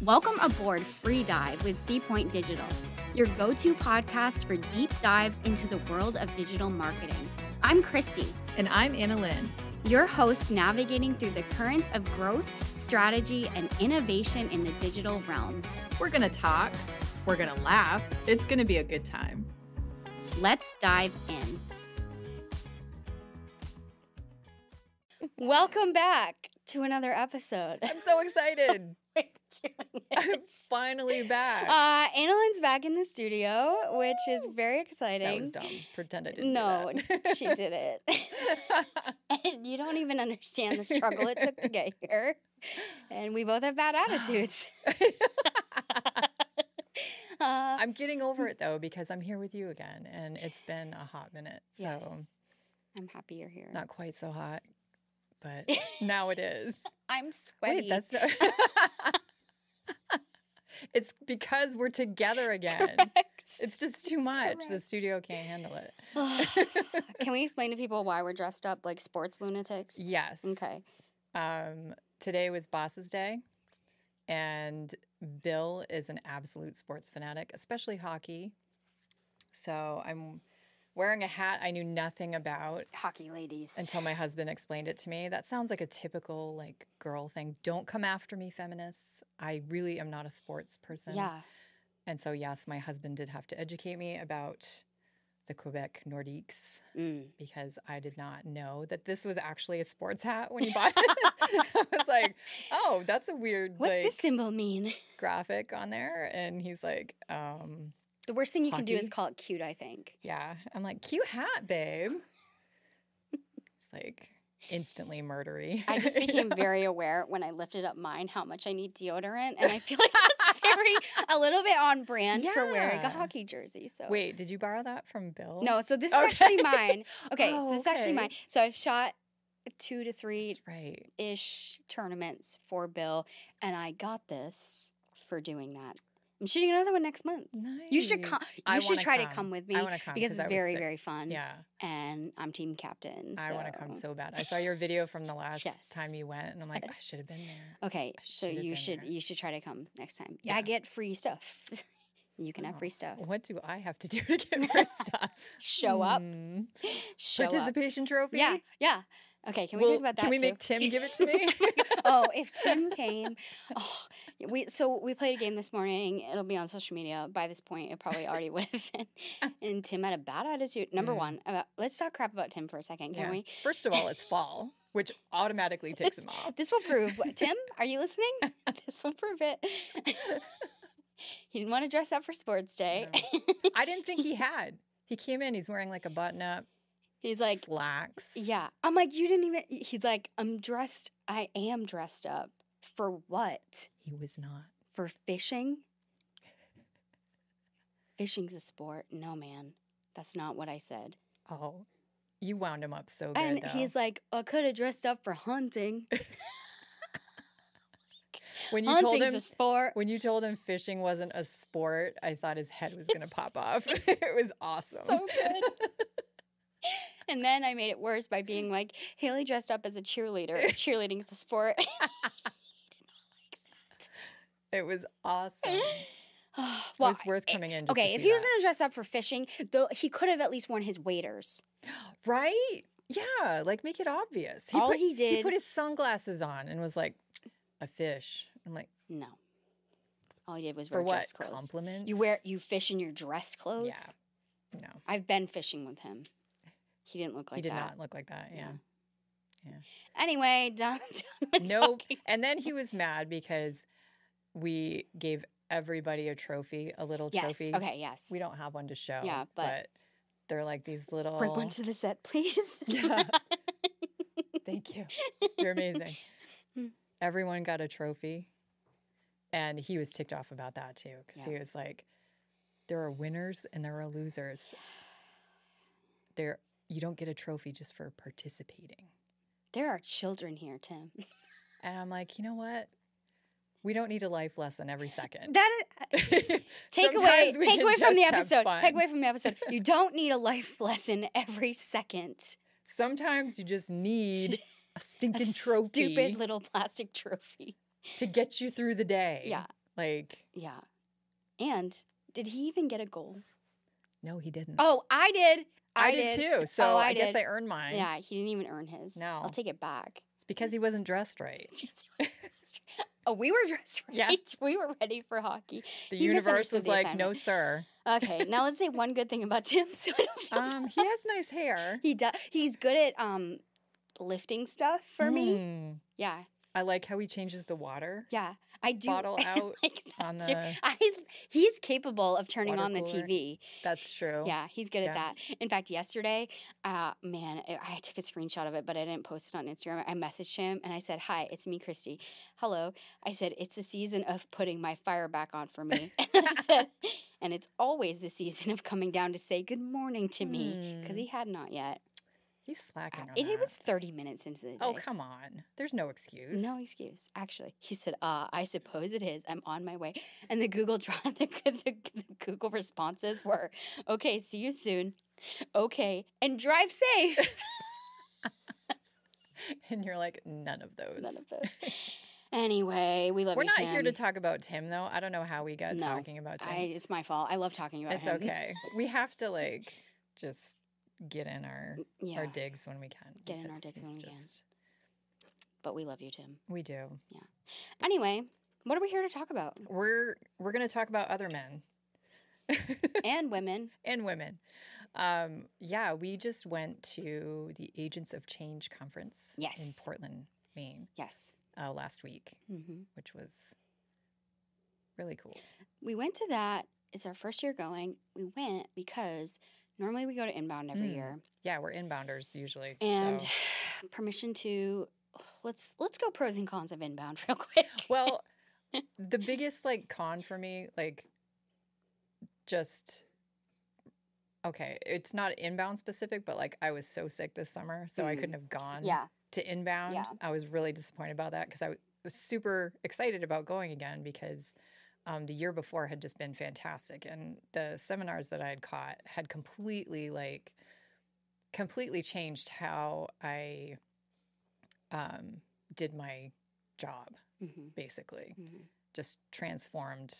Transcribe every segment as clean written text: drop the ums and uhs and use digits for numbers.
Welcome aboard Free Dive with Seapoint Digital, your go-to podcast for deep dives into the world of digital marketing. I'm Christy. And I'm Anna Lynn. Your hosts navigating through the currents of growth, strategy, and innovation in the digital realm. We're going to talk. We're going to laugh. It's going to be a good time. Let's dive in. Welcome back to another episode. I'm so excited. I'm finally back. Anna Lynn's back in the studio, which is very exciting. That was dumb. Pretend I didn't do that. She did it. And you don't even understand the struggle it took to get here. And we both have bad attitudes. I'm getting over it, though, because I'm here with you again, and it's been a hot minute. So yes. I'm happy you're here. Not quite so hot, but now it is. I'm sweaty. Wait, that's not... It's because we're together again. Correct. It's just too much. Correct. The studio can't handle it. Can we explain to people why we're dressed up like sports lunatics? Yes. Okay. Today was Boss's Day, and Bill is an absolute sports fanatic, especially hockey. So I'm wearing a hat I knew nothing about. Hockey ladies. Until my husband explained it to me. That sounds like a typical like girl thing. Don't come after me, feminists. I really am not a sports person. Yeah. And so, yes, my husband did have to educate me about the Quebec Nordiques because I did not know that this was actually a sports hat when he bought it. I was like, oh, that's a weird What's like, this symbol mean? Graphic on there. And he's like, the worst thing you hockey? can do is call it cute, I think. Yeah. I'm like, cute hat, babe. It's like instantly murdery. I just became very aware when I lifted up mine how much I need deodorant. And I feel like that's a little bit on brand for wearing a hockey jersey. So wait, did you borrow that from Bill? No, so this is actually mine. Okay, so this is actually mine. So I've shot 2 to 3-ish tournaments for Bill. And I got this for doing that. I'm shooting another one next month. Nice. You should come. You should try to come with me. I want to come because it's very, very fun. Yeah. And I'm team captain. I want to come so bad. I saw your video from the last time you went, and I'm like, I should have been there. Okay, so you should try to come next time. Yeah. I get free stuff. You can have free stuff. What do I have to do to get free stuff? Show up. Show Participation trophy? Yeah. Okay, can we talk about that Can we too? make Tim give it to me? Oh, if Tim came. We played a game this morning. It'll be on social media. By this point, it probably already would have been. And Tim had a bad attitude. Number one, let's talk crap about Tim for a second, can we? First of all, it's fall, which automatically takes him off. This will prove. Tim, are you listening? This will prove it. He didn't want to dress up for sports day. No. I didn't think he had. He came in, he's wearing like a button-up. He's like slacks. Yeah. I'm like, you didn't even. He's like, I am dressed up. For what? He was not. For fishing? Fishing's a sport. No, man. That's not what I said. Oh, you wound him up so good. And though. he's like, I could have dressed up for hunting. Hunting's a sport. When you told him fishing wasn't a sport, I thought his head was going to pop off. It was awesome. So good. And then I made it worse by being like, Haley dressed up as a cheerleader. Cheerleading's a sport. He did not like that. It was awesome. It was worth coming in just to see if he was that. going to dress up for fishing, though, he could have at least worn his waders. Right? Yeah, like make it obvious. He put his sunglasses on and was like, a fish. I'm like, no. All he did was wear dress clothes. Compliments? You fish in your dress clothes? Yeah. No. I've been fishing with him. He didn't look like that. He did not look like that, yeah. Anyway, done Nope. And then he was mad because we gave everybody a trophy, a little trophy. Okay, yes. We don't have one to show. Yeah, but they're like these little... Bring one to the set, please. Yeah. Thank you. You're amazing. Everyone got a trophy. And he was ticked off about that, too. Because he was like, there are winners and there are losers. You don't get a trophy just for participating. There are children here, Tim. And I'm like, you know what? We don't need a life lesson every second. That is take away from the episode. Take away from the episode. You don't need a life lesson every second. Sometimes you just need a stinking trophy. Stupid little plastic trophy. To get you through the day. Yeah. Like, Yeah. And did he even get a goal? no, he didn't. Oh, I did. I did too. So I guess did. I earned mine. Yeah, he didn't even earn his. No. I'll take it back. It's because he wasn't dressed right. Oh, we were dressed right. Yeah. We were ready for hockey. The He universe was misunderstood the like, no, assignment. sir. Okay, now let's say one good thing about Tim. So I don't feel He has nice hair. He does. He's good at lifting stuff for me. Yeah. I like how he changes the water Yeah. I do bottle out like that on too. the He's capable of turning water on the cooler. TV. That's true. Yeah, he's good at Yeah. that. In fact, yesterday, I took a screenshot of it, but I didn't post it on Instagram. I messaged him and I said, "Hi, it's me, Christy. Hello." I said, "It's the season of putting my fire back on for me." And I said, "And it's always the season of coming down to say good morning to me," because he had not yet. He's slacking on It that. was 30 minutes into the day. Oh, come on. There's no excuse. No excuse. Actually, he said, I suppose it is. I'm on my way. And the Google the Google responses were, "Okay, see you soon. Okay, and drive safe." And you're like, none of those. None of those. Anyway, we love We're you, not Tim. here to talk about Tim, though. I don't know how we got talking about Tim. It's my fault. I love talking about It's him. okay. We have to, like, just get in our digs when we can. Get in our digs when we can. But we love you, Tim. We do. Yeah. Anyway, what are we here to talk about? We're going to talk about other men. And women. And women. Yeah, we just went to the Agents of Change conference in Portland, Maine. Yes. Last week, which was really cool. We went to that. It's our first year going. We went because normally we go to Inbound every year. Yeah, we're inbounders usually. And permission to let's go pros and cons of Inbound real quick. Well, the biggest like con for me, like just okay, it's not Inbound specific, but like I was so sick this summer, so I couldn't have gone to Inbound. Yeah. I was really disappointed about that because I was super excited about going again because the year before had just been fantastic. And the seminars that I had caught had completely changed how I did my job, basically. Just transformed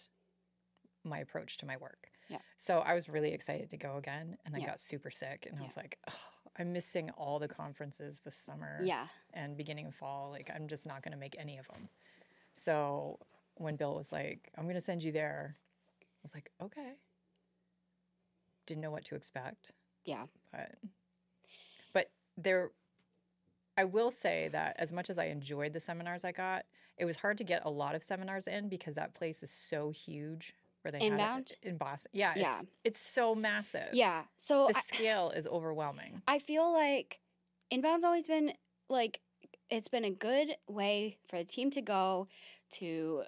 my approach to my work. Yeah. So I was really excited to go again, and then got super sick. And I was like, oh, I'm missing all the conferences this summer and beginning of fall. Like, I'm just not going to make any of them. So when Bill was like, "I'm going to send you there," I was like, okay. Didn't know what to expect. Yeah. But there, I will say that as much as I enjoyed the seminars I got, it was hard to get a lot of seminars in because that place is so huge. Where they Inbound? had it in Boston. Yeah, it's so massive. Yeah. So the scale is overwhelming. I feel like Inbound's always been like it's been a good way for the team to go to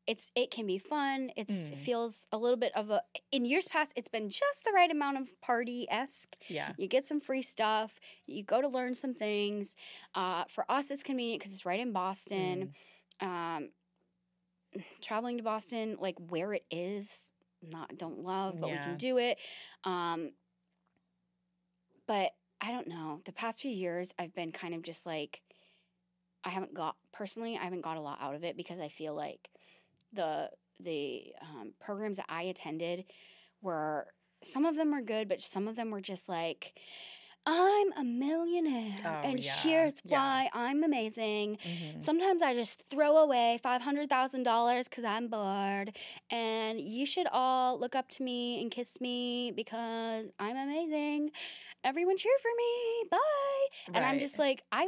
it can be fun. It feels a little bit of in years past it's been just the right amount of party-esque. Yeah. You get some free stuff. You go to learn some things. For us it's convenient because it's right in Boston. Traveling to Boston, like where it is, don't love, but we can do it. But I don't know. The past few years, I've been kind of just like, I haven't got a lot out of it because I feel like the programs that I attended some of them were good, but some of them were just like, I'm a millionaire, and here's why I'm amazing. Sometimes I just throw away $500,000 because I'm bored, and you should all look up to me and kiss me because I'm amazing. Everyone cheer for me. Bye. Right. And I'm just like, I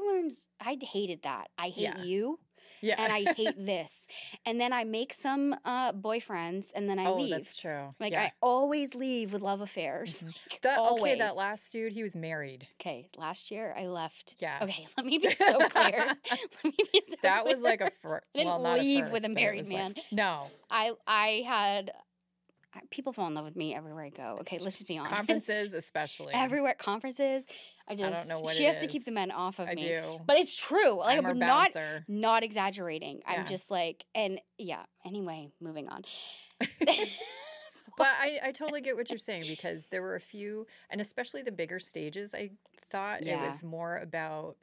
hated that. I hate you. Yeah. And I hate this. And then I make some boyfriends and then I leave. Oh, that's true. Like I always leave with love affairs. Okay, that last dude, he was married. Okay, last year I left. Yeah. Okay, let me be so clear. That was like a I didn't leave with a married man. Like, no. I had people fall in love with me everywhere I go. Okay, let's just be honest. Conferences especially. Everywhere, conferences. I don't know what she has to keep the men off of me. I do. But it's true. Like, I'm not exaggerating. Yeah. I'm just like, anyway, moving on. But I totally get what you're saying because there were a few, and especially the bigger stages, I thought it was more about,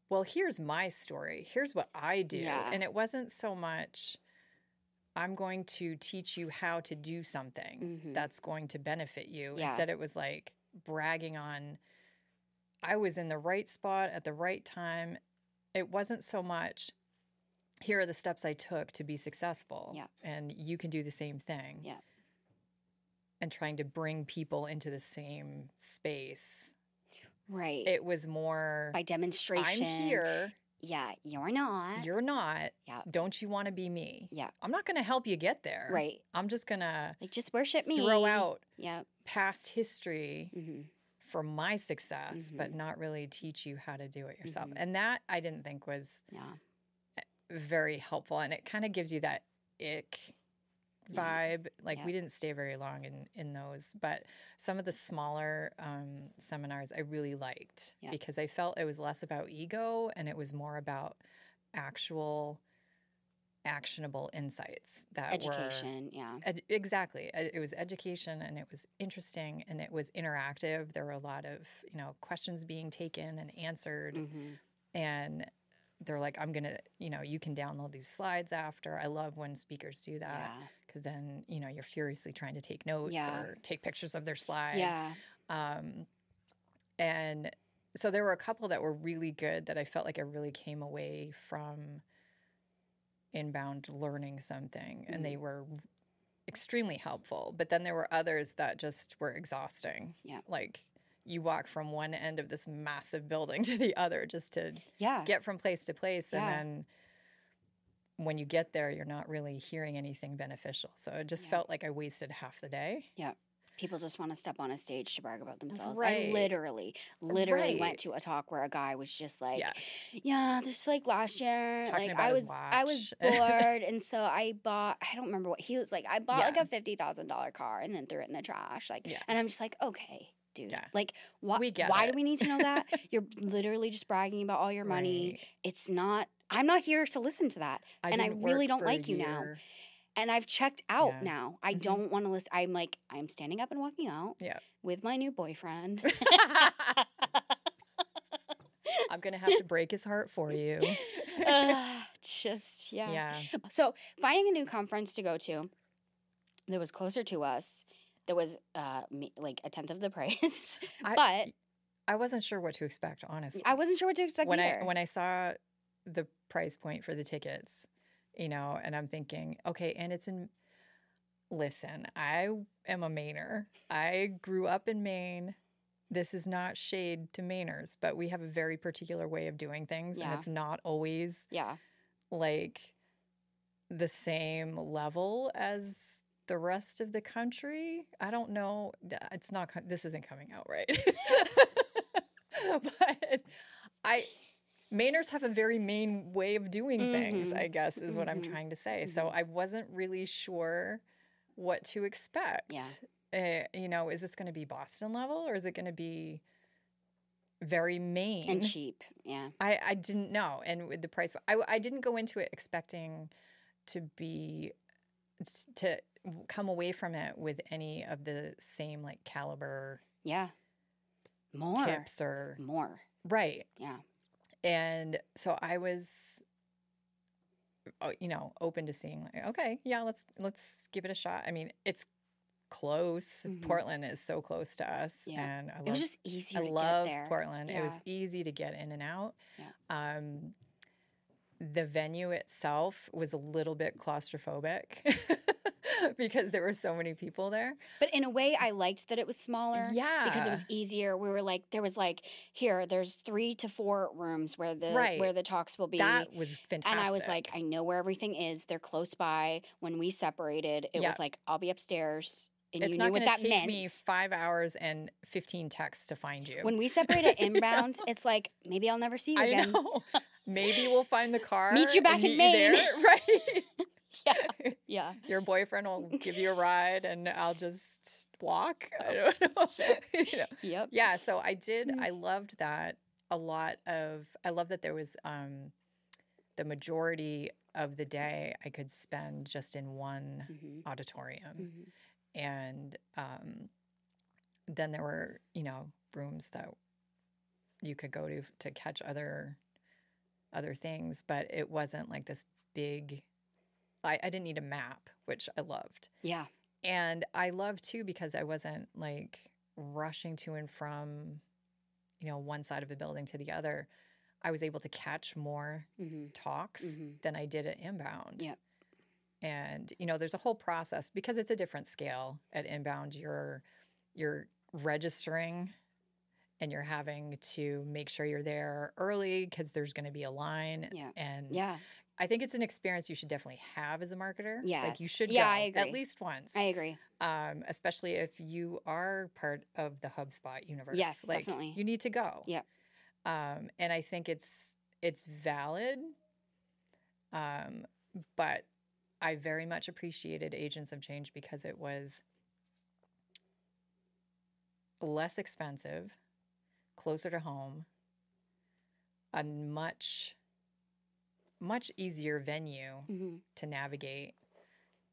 well, here's my story. Here's what I do. Yeah. And it wasn't so much I'm going to teach you how to do something that's going to benefit you. Yeah. Instead, it was like bragging on, I was in the right spot at the right time. It wasn't so much, here are the steps I took to be successful. Yeah. And you can do the same thing. Yeah. And trying to bring people into the same space. Right. It was more by demonstration. I'm here. Yeah, you're not. You're not. Yeah. Don't you want to be me? Yeah. I'm not going to help you get there. Right. I'm just going to like just worship me. Throw out yeah. past history for my success, but not really teach you how to do it yourself. And that I didn't think was very helpful. And it kind of gives you that ick vibe. Like we didn't stay very long in those, but some of the smaller seminars I really liked because I felt it was less about ego and it was more about actual actionable insights that education, exactly. It was education and it was interesting and it was interactive. There were a lot of, questions being taken and answered and they're like, I'm going to, you can download these slides after. I love when speakers do that because then, you're furiously trying to take notes or take pictures of their slide. Yeah. And so there were a couple that were really good that I felt like I really came away from inbound learning something and they were extremely helpful. But then there were others that just were exhausting. Yeah. Like you walk from one end of this massive building to the other just to get from place to place. And then when you get there, you're not really hearing anything beneficial. So it just felt like I wasted half the day. Yeah. People just want to step on a stage to brag about themselves. Right. I literally went to a talk where a guy was just like, this is like last year. Talking like about I was bored and so I don't remember what he was like. I bought like a $50,000 car and then threw it in the trash. Like and I'm just like, okay, dude. Like why do we need to know that? You're literally just bragging about all your money. It's not I'm not here to listen to that. And I really don't like you now. And I've checked out now. I don't want to listen. I'm like, I'm standing up and walking out with my new boyfriend. I'm going to have to break his heart for you. So finding a new conference to go to that was closer to us, that was like a tenth of the price. But I wasn't sure what to expect, honestly. I wasn't sure what to expect either. When I saw the price point for the tickets, and I'm thinking, okay, and it's in, listen, I am a Mainer. I grew up in Maine. This is not shade to Mainers, but we have a very particular way of doing things. And it's not always like the same level as the rest of the country. I don't know. It's not, this isn't coming out right. But Mainers have a very Maine way of doing things, I guess, is what I'm trying to say. So I wasn't really sure what to expect. Is this going to be Boston level or is it going to be very Maine? And cheap, I didn't know. And with the price, I didn't go into it expecting to come away from it with any of the same like caliber tips or more. Right. Yeah. And so I was, open to seeing like, okay, let's give it a shot. I mean, it's close. Portland is so close to us. Yeah. And it was just easier to get there. I love Portland. It was easy to get in and out. Yeah. The venue itself was a little bit claustrophobic because there were so many people there. But in a way, I liked that it was smaller. Yeah. Because it was easier. We were like, there's 3 to 4 rooms where the talks will be. That was fantastic. And I was like, I know where everything is. They're close by. When we separated, it was like, I'll be upstairs. And it's you not knew what going that to take meant. me 5 hours and 15 texts to find you. When we separated inbound, it's like, maybe I'll never see you again. I know. Maybe we'll find the car. Meet you back in Maine. There, right? Yeah. Your boyfriend will give you a ride and I'll just walk. I don't know. Yep. Yeah, so I loved that a lot I love that there was the majority of the day I could spend just in one auditorium. And then there were, rooms that you could go to catch other things, but it wasn't like this big I didn't need a map, which I loved. Yeah. And I loved too because I wasn't like rushing to and from, one side of a building to the other. I was able to catch more talks than I did at inbound. Yeah. And, there's a whole process because it's a different scale at inbound. You're registering and you're having to make sure you're there early because there's going to be a line. Yeah. And Yeah. I think it's an experience you should definitely have as a marketer. Yes. Like you should Yeah, go I agree. at least once. I agree. Especially if you are part of the HubSpot universe. Yes, like, definitely. You need to go. Yeah. And I think it's valid. But I very much appreciated Agents of Change because it was less expensive, closer to home, a much easier venue to navigate.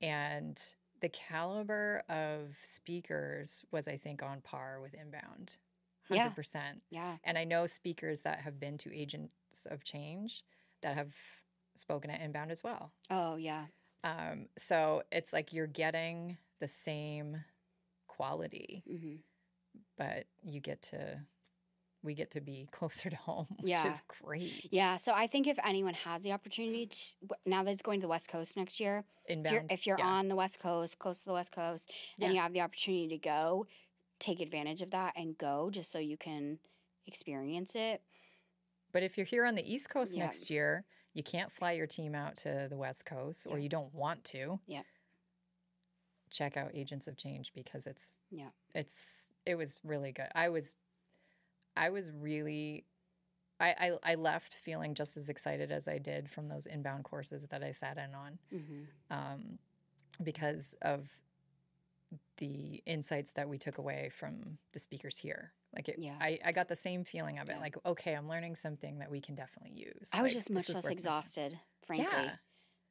And the caliber of speakers was, I think, on par with inbound. 100%. Yeah. And I know speakers that have been to Agents of Change that have spoken at inbound as well. Oh, yeah. So it's like you're getting the same quality, but we get to be closer to home, which is great. Yeah. So I think if anyone has the opportunity now that it's going to the West Coast next year, inbound, if you're on the West Coast, close to the West Coast, and you have the opportunity to go, take advantage of that and go just so you can experience it. But if you're here on the East Coast next year, you can't fly your team out to the West Coast or you don't want to. Yeah. Check out Agents of Change because it was really good. I left feeling just as excited as I did from those inbound courses that I sat in on because of the insights that we took away from the speakers here. Like I got the same feeling of it. Like, okay, I'm learning something that we can definitely use. I was just much less exhausted, frankly. Yeah.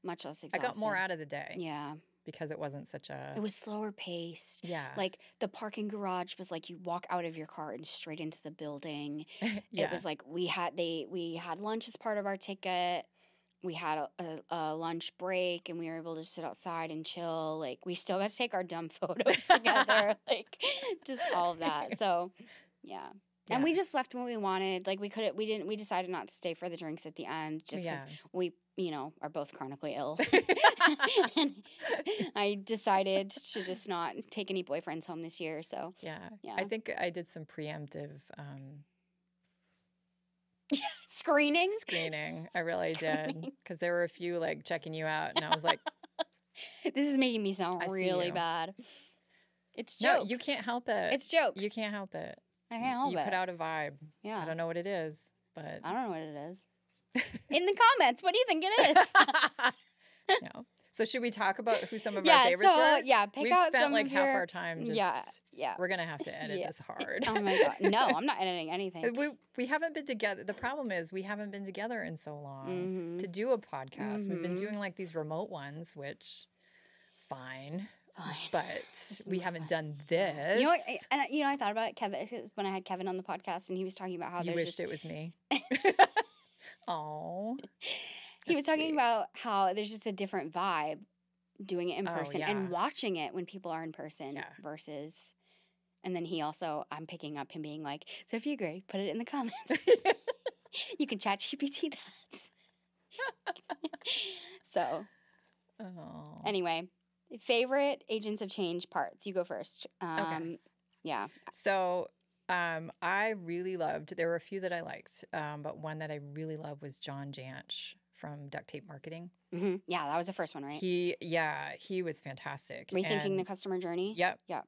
Much less exhausted. I got more out of the day. Yeah. Because it wasn't such a... It was slower paced. Yeah. Like, the parking garage was like you walk out of your car and straight into the building. It was like we had lunch as part of our ticket. We had a lunch break, and we were able to sit outside and chill. Like, we still got to take our dumb photos together. Like, just all of that. So, yeah. And we just left when we wanted. Like, we decided not to stay for the drinks at the end just because we, are both chronically ill. And I decided to just not take any boyfriends home this year. So, yeah. I think I did some preemptive screening. I really did. Because there were a few, like, checking you out. And I was like... This is making me sound really bad. It's jokes. No, you can't help it. It's jokes. You can't help it. I can't help it. You put out a vibe. Yeah. I don't know what it is, but... I don't know what it is. In the comments, what do you think it is? No. So should we talk about who some of our favorites were? Yeah, We've spent like half our time just... Yeah. We're going to have to edit this hard. Oh my God. No, I'm not editing anything. We haven't been together. The problem is we haven't been together in so long to do a podcast. We've been doing like these remote ones, which fine. But we haven't done this. You know what? I thought about it, Kevin, when I had Kevin on the podcast, and he was talking about how you wished it was me. Oh, he was talking about how there's just a different vibe doing it in person and watching it when people are in person versus. And then I'm picking up him being like, so if you agree, put it in the comments. You can chat GPT that. So, anyway. Favorite Agents of Change parts? You go first. Okay. Yeah. So I really loved, there were a few that I liked, but one that I really loved was John Jantsch from Duct Tape Marketing. Mm-hmm. Yeah, that was the first one, right? He was fantastic. Rethinking the customer journey? Yep. Yeah.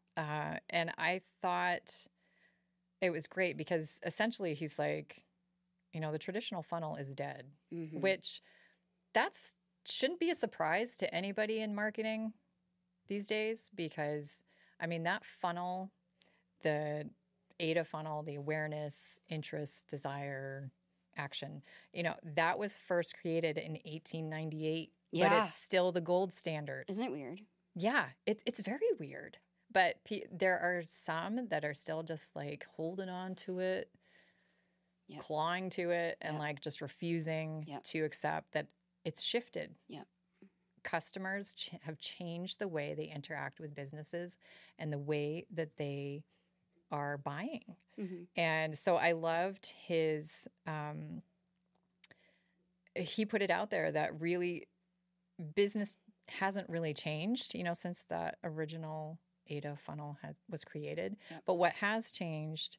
And I thought it was great because essentially he's like, the traditional funnel is dead, which shouldn't be a surprise to anybody in marketing these days because, that funnel, the ADA funnel, the awareness, interest, desire, action, that was first created in 1898, but it's still the gold standard. Isn't it weird? Yeah, it's very weird. But there are some that are still just like holding on to it, clawing to it, and like just refusing to accept that it's shifted. Yep. customers have changed the way they interact with businesses and the way that they are buying. And so I loved his, he put it out there that really business hasn't really changed, since that original ADA funnel was created. Yep. But what has changed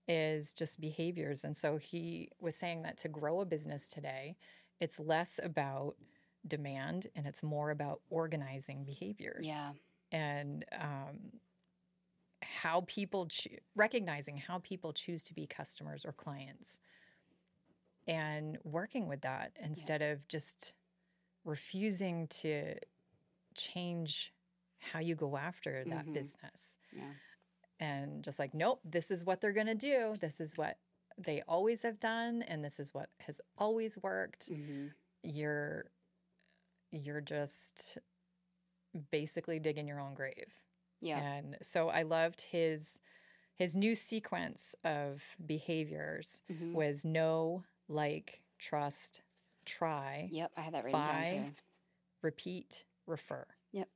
is just behaviors. And so he was saying that to grow a business today, it's less about demand and it's more about organizing behaviors. Yeah. And how people recognizing how people choose to be customers or clients and working with that instead of just refusing to change how you go after that business. Yeah. And just like, nope, this is what they're going to do. This is what they always have done. And this is what has always worked. You're just basically digging your own grave. Yeah. And so I loved his new sequence of behaviors was know, like, trust, try. Yep. I had that written down too. Repeat, refer. Yep.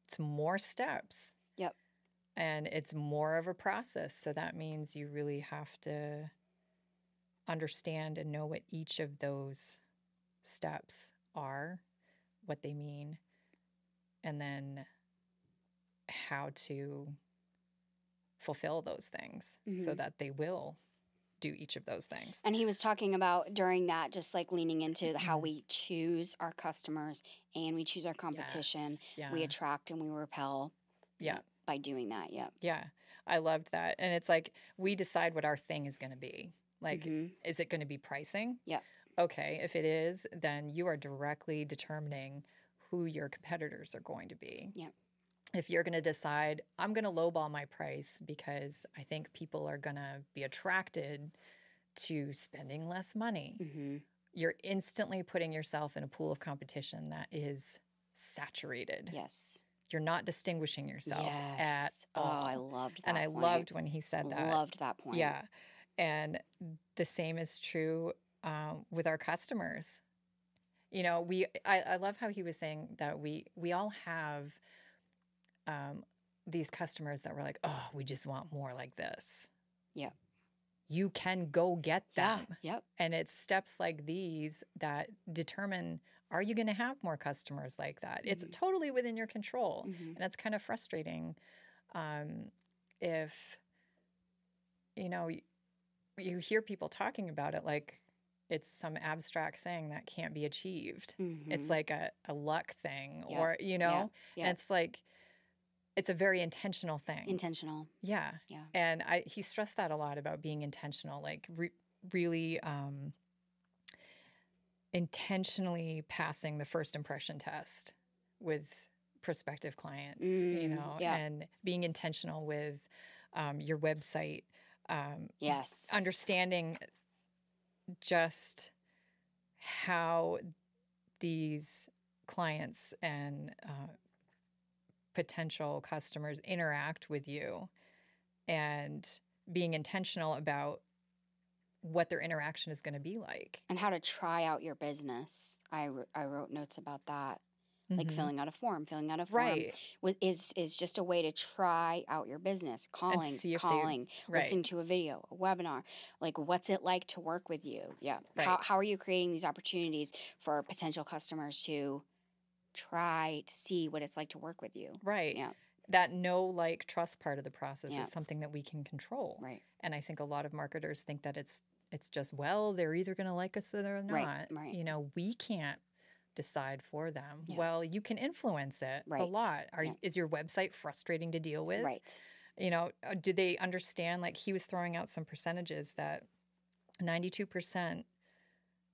It's more steps. Yep. And it's more of a process. So that means you really have to understand and know what each of those steps are, what they mean, and then how to fulfill those things so that they will do each of those things. And he was talking about during that, just like leaning into how we choose our customers and we choose our competition. Yes. Yeah. We attract and we repel. Yeah. By doing that. Yeah. Yeah. I loved that. And it's like we decide what our thing is going to be. Like, is it going to be pricing? Yeah. Okay. If it is, then you are directly determining who your competitors are going to be. Yeah. If you're going to decide, I'm going to lowball my price because I think people are going to be attracted to spending less money, you're instantly putting yourself in a pool of competition that is saturated. Yes. You're not distinguishing yourself at all. Oh, I loved that And I point. loved when he said that. Loved that point. Yeah. And the same is true with our customers. I love how he was saying that we all have these customers that were like, oh, we just want more like this. Yeah. You can go get them. Yeah. Yep. And it's steps like these that determine, are you going to have more customers like that? It's totally within your control. And it's kind of frustrating if, you hear people talking about it like it's some abstract thing that can't be achieved. It's like a luck thing or, and it's like, it's a very intentional thing. Intentional. Yeah. Yeah. And he stressed that a lot about being intentional, like really intentionally passing the first impression test with prospective clients, and being intentional with your website. Yes. Understanding just how these clients and potential customers interact with you and being intentional about what their interaction is going to be like. And how to try out your business. I wrote notes about that. Like filling out a form. Right. Is just a way to try out your business. Calling, listening to a video, a webinar. Like, what's it like to work with you? Yeah. Right. How are you creating these opportunities for potential customers to try to see what it's like to work with you? Right. Yeah. That know, like, trust part of the process is something that we can control. Right. And I think a lot of marketers think that it's just, well, they're either going to like us or they're not. Right. We can't decide for them. Yeah. Well, you can influence it a lot. Is your website frustrating to deal with? Right. Do they understand? Like, he was throwing out some percentages that 92%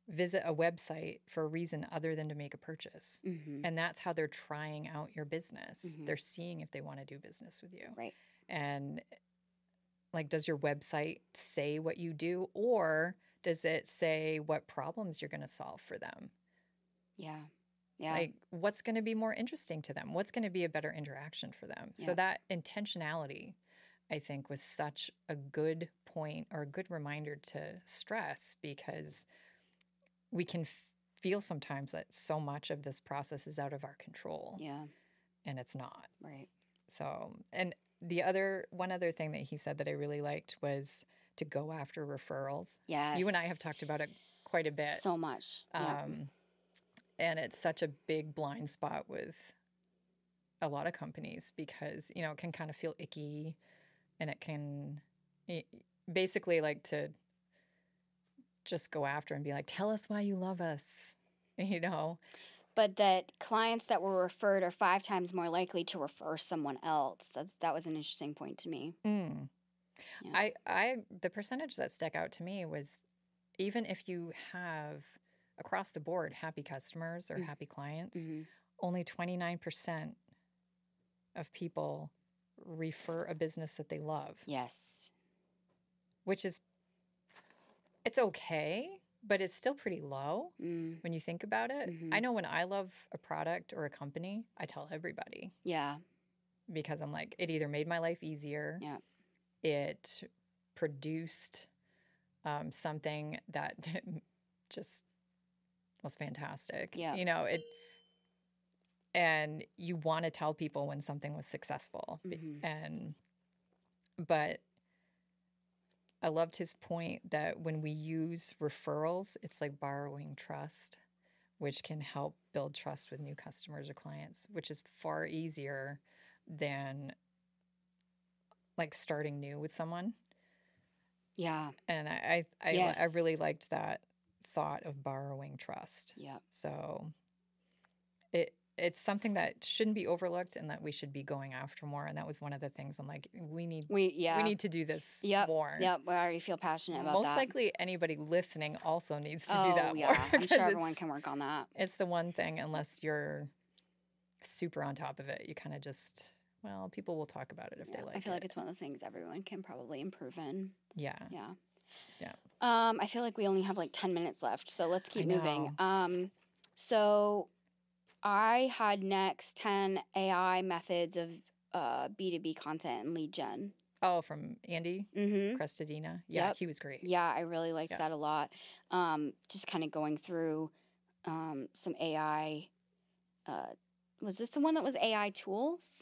visit a website for a reason other than to make a purchase. And that's how they're trying out your business. They're seeing if they want to do business with you. Right. And like, does your website say what you do, or does it say what problems you're going to solve for them? Yeah. Yeah. Like, what's going to be more interesting to them? What's going to be a better interaction for them? Yeah. So that intentionality, I think, was such a good point or a good reminder to stress, because we can feel sometimes that so much of this process is out of our control. Yeah. And it's not. Right. So, and one other thing that he said that I really liked was to go after referrals. Yes. You and I have talked about it quite a bit. So much. And it's such a big blind spot with a lot of companies because, you know, it can kind of feel icky and it can basically like to just go after and be like, tell us why you love us, you know. But that clients that were referred are 5 times more likely to refer someone else. That was an interesting point to me. Yeah. The percentage that stuck out to me was even if you have across the board happy customers or happy clients, only 29% of people refer a business that they love. Yes. Which is, it's okay, but it's still pretty low when you think about it. I know when I love a product or a company, I tell everybody. Yeah. Because I'm like, it either made my life easier. Yeah. It produced something that just was fantastic. Yeah. You know, and you want to tell people when something was successful. But I loved his point that when we use referrals, it's like borrowing trust, which can help build trust with new customers or clients, which is far easier than like starting new with someone. Yeah. And I really liked that thought of borrowing trust. Yeah. So it's something that shouldn't be overlooked and that we should be going after more. And that was one of the things I'm like, we need to do this more. Yep. I already feel passionate about that. Most likely anybody listening also needs to do that more. I'm sure everyone can work on that. It's the one thing, unless you're super on top of it, you kind of just, well, people will talk about it if they like it. I feel like it's one of those things everyone can probably improve in. Yeah. Yeah. Yeah. I feel like we only have like 10 minutes left, so let's keep moving. So I had next 10 AI methods of B2B content and lead gen. Oh, from Andy Crestadina. Yeah, he was great. Yeah, I really liked that a lot. Just kind of going through some AI. Was this the one that was AI tools?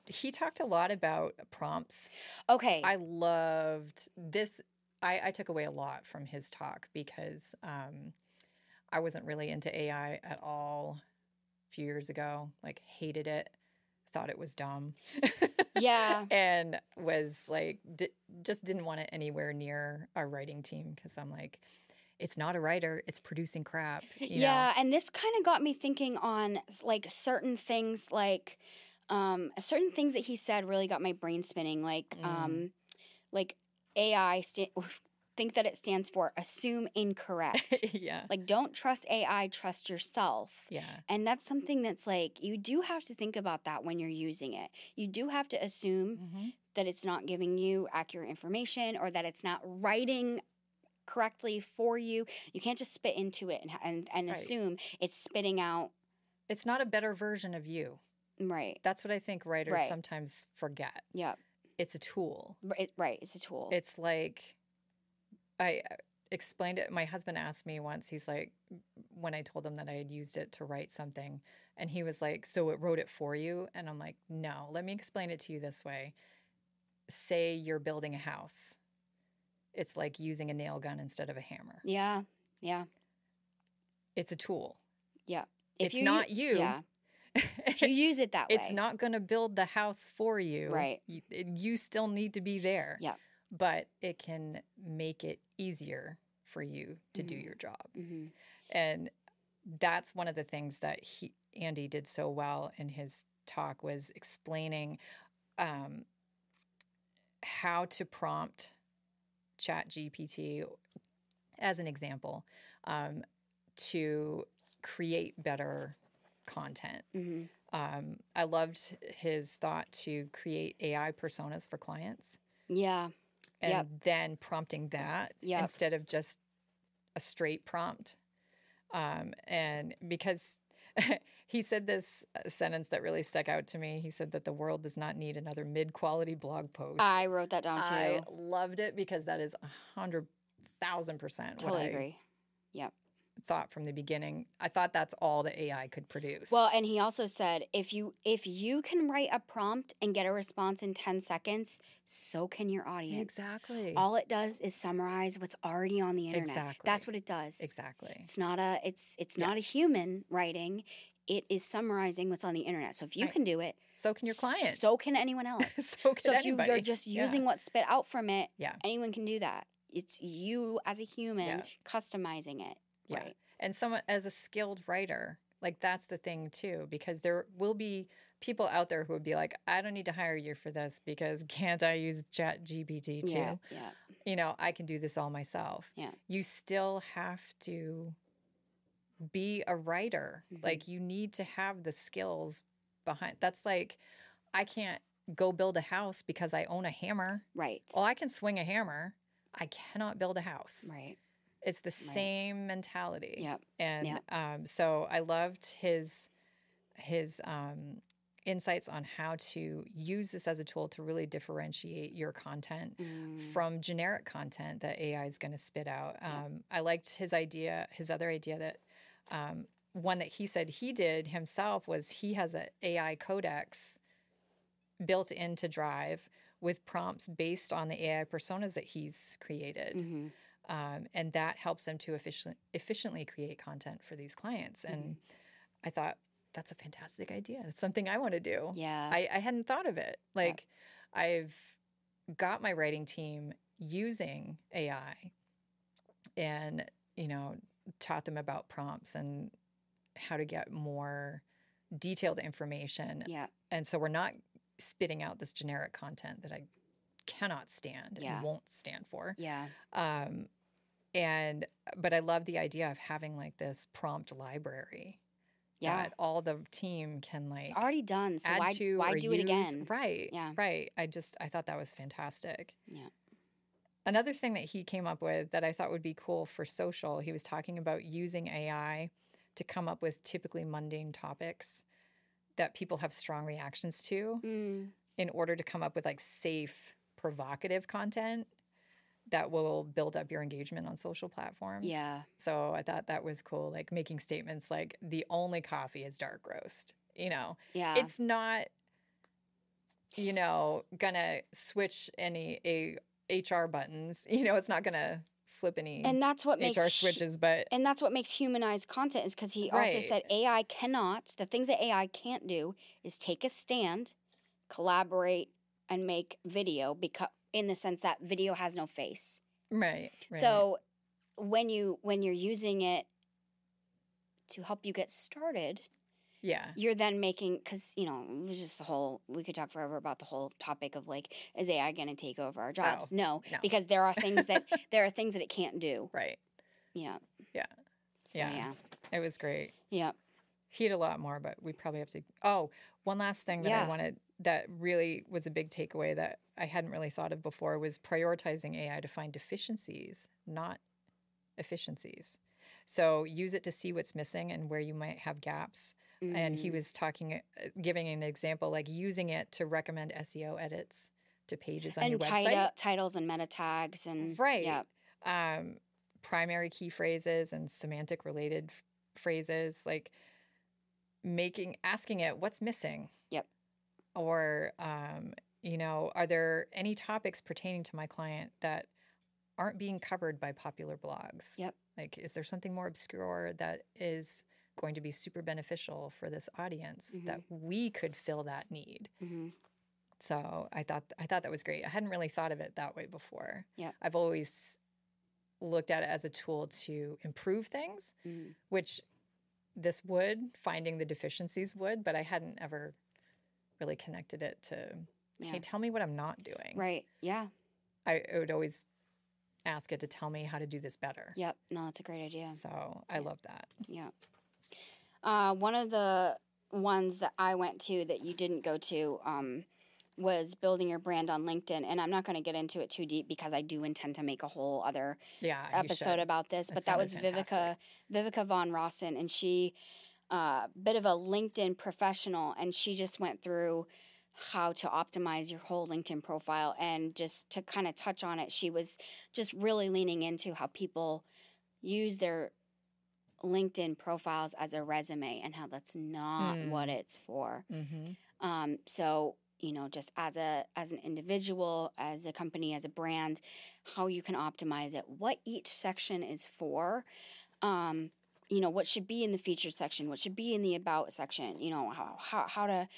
He talked a lot about prompts. Okay. I loved this. I took away a lot from his talk because I wasn't really into AI at all a few years ago. Like, hated it, thought it was dumb. Yeah. And was like, just didn't want it anywhere near our writing team because I'm like, it's not a writer, it's producing crap. You know? And this kind of got me thinking on like certain things that he said really got my brain spinning. Like AI think that it stands for assume incorrect. Yeah. Like, don't trust AI, trust yourself. Yeah. And that's something that's like, you do have to think about that when you're using it. You do have to assume that it's not giving you accurate information or that it's not writing correctly for you. You can't just spit into it and assume it's spitting out. It's not a better version of you. Right. That's what I think writers sometimes forget. Yeah. It's a tool. Right. It's a tool. It's like, I explained it. My husband asked me once, he's like, when I told him that I had used it to write something, and he was like, so it wrote it for you? And I'm like, no, let me explain it to you this way. Say you're building a house. It's like using a nail gun instead of a hammer. Yeah. Yeah. It's a tool. Yeah. It's not you. Yeah. If you use it that way. It's not going to build the house for you. Right. You still need to be there. Yeah. But it can make it easier for you to do your job. And that's one of the things that Andy did so well in his talk was explaining how to prompt ChatGPT, as an example, to create better content. I loved his thought to create AI personas for clients. Yeah. And then prompting that instead of just a straight prompt. And because he said this sentence that really stuck out to me. He said that the world does not need another mid-quality blog post. I wrote that down too. I loved it because that is 100,000% totally agree. Yep. thought from the beginning. I thought that's all the AI could produce. Well, and he also said if you can write a prompt and get a response in 10 seconds, so can your audience. Exactly. All it does is summarize what's already on the internet. Exactly. That's what it does. Exactly. It's not a human writing. It is summarizing what's on the internet. So if you can do it, so can your client. So can anyone else. So can anybody. If you're just using what's spit out from it, yeah. anyone can do that. It's you as a human customizing it. Yeah. Right. And someone as a skilled writer, like that's the thing too, because there will be people out there who would be like, I don't need to hire you for this because can't I use ChatGPT too? Yeah. You know, I can do this all myself. Yeah. You still have to be a writer. Mm-hmm. Like you need to have the skills behind. That's like, I can't go build a house because I own a hammer. Right. Well, I can swing a hammer. I cannot build a house. Right. It's the same mentality. Yep. And so I loved his insights on how to use this as a tool to really differentiate your content from generic content that AI is going to spit out. I liked his other idea that one that he said he did himself was he has an AI codex built into Drive with prompts based on the AI personas that he's created. Mm-hmm. And that helps them to efficiently create content for these clients. And I thought, that's a fantastic idea. That's something I want to do. Yeah. I hadn't thought of it. Like, I've got my writing team using AI and, you know, taught them about prompts and how to get more detailed information. Yeah. And so we're not spitting out this generic content that I cannot stand and won't stand for. Yeah. But I love the idea of having like this prompt library that all the team can like it's already done. So why do it again? Right. Yeah. Right. I thought that was fantastic. Yeah. Another thing that he came up with that I thought would be cool for social, he was talking about using AI to come up with typically mundane topics that people have strong reactions to in order to come up with like safe, provocative content that will build up your engagement on social platforms. Yeah. So I thought that was cool, like making statements like the only coffee is dark roast, you know. Yeah. It's not, you know, gonna switch any HR buttons. You know, it's not gonna flip any and that's what HR switches, but and that's what makes humanized content is because he also said AI cannot, the things that AI can't do is take a stand, collaborate, and make video because in the sense that video has no face. Right. So when you're using it to help you get started, you're then making, because, you know, it was just we could talk forever about the whole topic of like, is AI going to take over our jobs? No, because there are things that it can't do. Right. Yeah. Yeah. So, yeah. It was great. Yeah. He had a lot more, but we probably have to. Oh, one last thing that I wanted that really was a big takeaway that I hadn't really thought of before was prioritizing AI to find deficiencies, not efficiencies. So use it to see what's missing and where you might have gaps. And he was giving an example, like using it to recommend SEO edits to pages on your website. Titles and meta tags and primary key phrases and semantic related phrases, like asking it what's missing. Yep. Or, you know, are there any topics pertaining to my client that aren't being covered by popular blogs? Yep. Like, is there something more obscure that is going to be super beneficial for this audience that we could fill that need? So I thought that was great. I hadn't really thought of it that way before. Yeah. I've always looked at it as a tool to improve things, which finding the deficiencies would, but I hadn't ever really connected it to, hey, tell me what I'm not doing. Right. Yeah. I would always ask it to tell me how to do this better. Yep. No, that's a great idea. So I love that. Yeah. One of the ones that I went to that you didn't go to was building your brand on LinkedIn. And I'm not going to get into it too deep because I do intend to make a whole other episode about this. But that was Vivica Von Rossen, and she bit of a LinkedIn professional, and she just went through how to optimize your whole LinkedIn profile. And just to kind of touch on it, she was just really leaning into how people use their LinkedIn profiles as a resume and how that's not what it's for. So, you know, just as an individual, as a company, as a brand, how you can optimize it, what each section is for. You know, what should be in the featured section, what should be in the about section, you know, how to,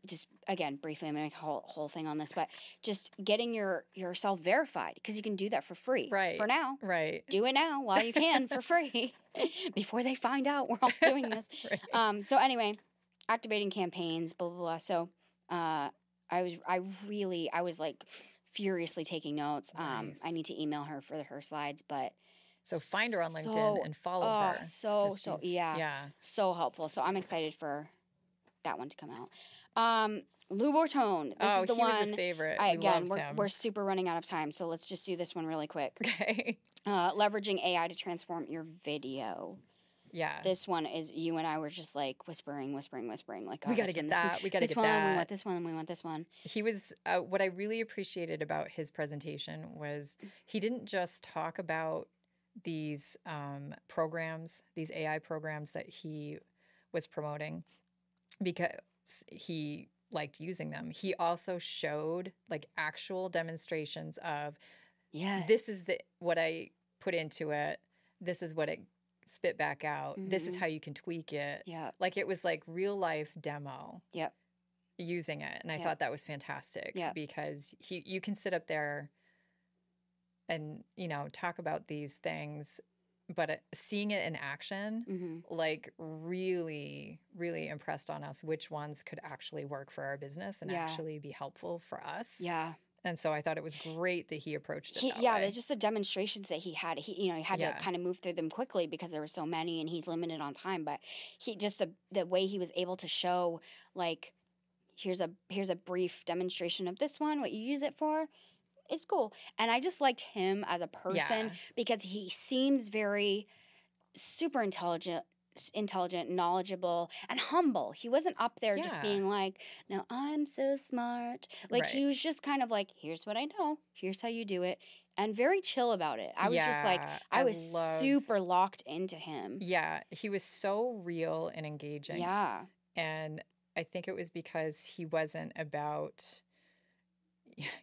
just, again, briefly, I'm going to make a whole thing on this, but just getting yourself verified, because you can do that for free. Right. For now. Right. Do it now while you can for free before they find out we're all doing this. Right. So anyway, activating campaigns, blah, blah, blah. So, I was like furiously taking notes. Nice. I need to email her for her slides, but so find her on LinkedIn and follow her. So helpful. So I'm excited for that one to come out. Lou Bortone. This is the one. He was a favorite. We're super running out of time, so let's just do this one really quick. Okay. Leveraging AI to transform your video. Yeah. This one is, you and I were just like whispering. Like, we got to get that. We got to get that. We want this one. We want this one. He was, what I really appreciated about his presentation was he didn't just talk about these programs, these AI programs that he was promoting because he liked using them. He also showed like actual demonstrations of, this is what I put into it. This is what it spit back out. This is how you can tweak it. Yeah. Like it was like real life demo. Yep. Using it. And I thought that was fantastic because you can sit up there and, you know, talk about these things, but seeing it in action, like really, really impressed on us which ones could actually work for our business and actually be helpful for us. Yeah. And so I thought it was great that he approached it that way. Just the demonstrations that he had. He had to kind of move through them quickly because there were so many and he's limited on time. But he just the way he was able to show, like, here's a brief demonstration of this one, what you use it for. It's cool. And I just liked him as a person because he seems very super intelligent, knowledgeable, and humble. He wasn't up there just being like, no, I'm so smart. Like, he was just kind of like, here's what I know. Here's how you do it. And very chill about it. I was just like, I was super locked into him. Yeah. He was so real and engaging. Yeah. And I think it was because he wasn't about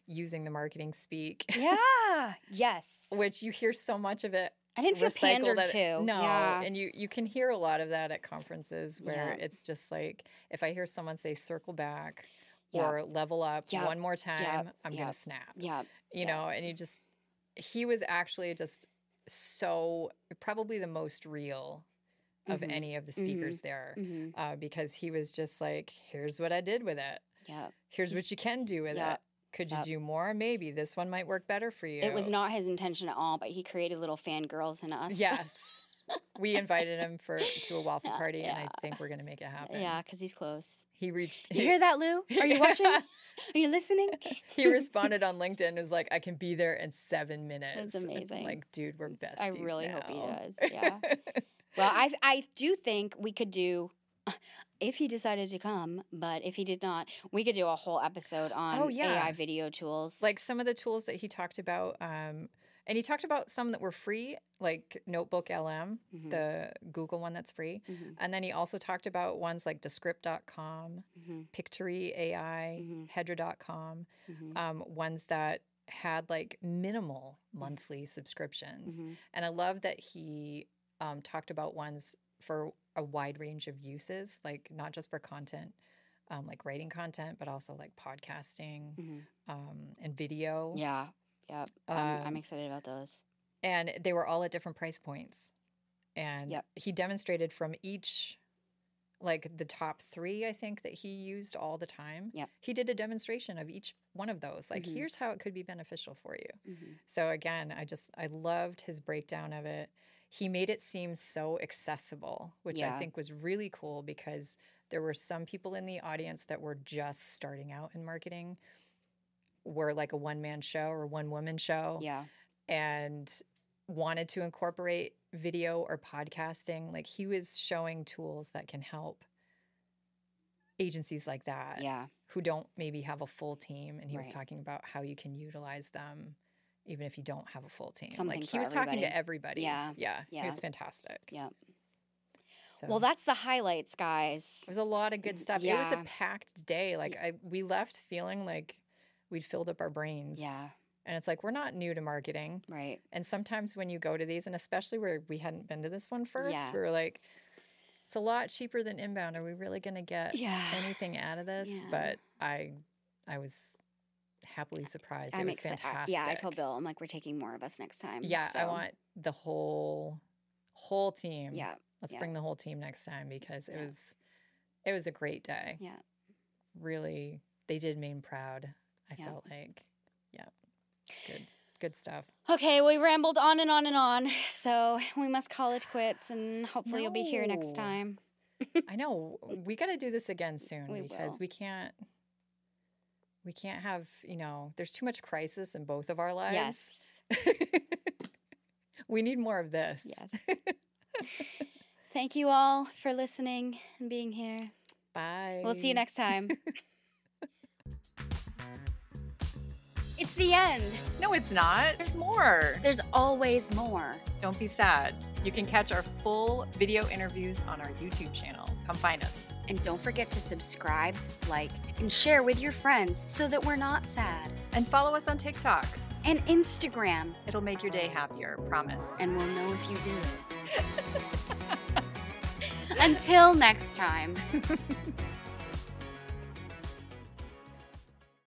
using the marketing speak. Yeah. Yes. Which you hear so much of it. I didn't feel pandered to. No. And you can hear a lot of that at conferences where it's just like, if I hear someone say circle back or level up one more time, I'm going to snap. Yeah. You know, and he was actually just so probably the most real of any of the speakers there because he was just like, here's what I did with it. Yeah. Here's what you can do with it. Could you do more? Maybe this one might work better for you. It was not his intention at all, but he created little fangirls in us. Yes. We invited him to a waffle party, and I think we're going to make it happen. Yeah, because he's close. He reached... You hear that, Lou? Are you watching? Are you listening? He responded on LinkedIn and was like, I can be there in 7 minutes. That's amazing. I'm like, dude, we're besties I really now. hope he does. Yeah. Well, I do think we could do... If he decided to come, but if he did not, we could do a whole episode on AI video tools. Like some of the tools that he talked about, and he talked about some that were free, like Notebook LM, the Google one that's free. And then he also talked about ones like Descript.com, Pictory AI, Hedra.com, ones that had like minimal monthly subscriptions. And I love that he talked about ones for a wide range of uses, like not just for content, like writing content, but also like podcasting and video. Yeah. Yeah. I'm excited about those. And they were all at different price points. And he demonstrated from each, like the top 3, I think, that he used all the time. Yeah. He did a demonstration of each one of those. Like, here's how it could be beneficial for you. So again, I loved his breakdown of it. He made it seem so accessible, which I think was really cool because there were some people in the audience that were just starting out in marketing, were like a one-man show or one-woman show. Yeah. And wanted to incorporate video or podcasting. Like, he was showing tools that can help agencies like that who don't maybe have a full team. And he was talking about how you can utilize them even if you don't have a full team. Something Like for he was talking everybody. to everybody. Yeah. Yeah. Yeah. He was fantastic. Yeah. So Well, that's the highlights, guys. there was a lot of good stuff. Yeah. It was a packed day. Like we left feeling like we'd filled up our brains. Yeah. And it's like, we're not new to marketing. Right. And sometimes when you go to these, and especially where we hadn't been to this one first, Yeah. we were like, it's a lot cheaper than inbound. Are we really going to get Yeah. anything out of this? Yeah. But I was happily surprised. It was fantastic. Yeah, I told Bill, I'm like, we're taking more of us next time. Yeah, so. I want the whole team. Yeah. Let's Yeah. bring the whole team next time because it was a great day. Yeah. Really, they did me proud. I Yeah. felt like, it's good. Good stuff. Okay, we rambled on and on and on, so we must call it quits, and hopefully you'll be here next No. time. I know. We got to do this again soon We because will. we can't have, there's too much crisis in both of our lives. Yes. We need more of this. Yes. Thank you all for listening and being here. Bye. We'll see you next time. It's the end. No, it's not. There's more. There's always more. Don't be sad. You can catch our full video interviews on our YouTube channel. Come find us. And don't forget to subscribe, like, and share with your friends so that we're not sad. And follow us on TikTok. And Instagram. It'll make your day happier, promise. And we'll know if you do. Until next time.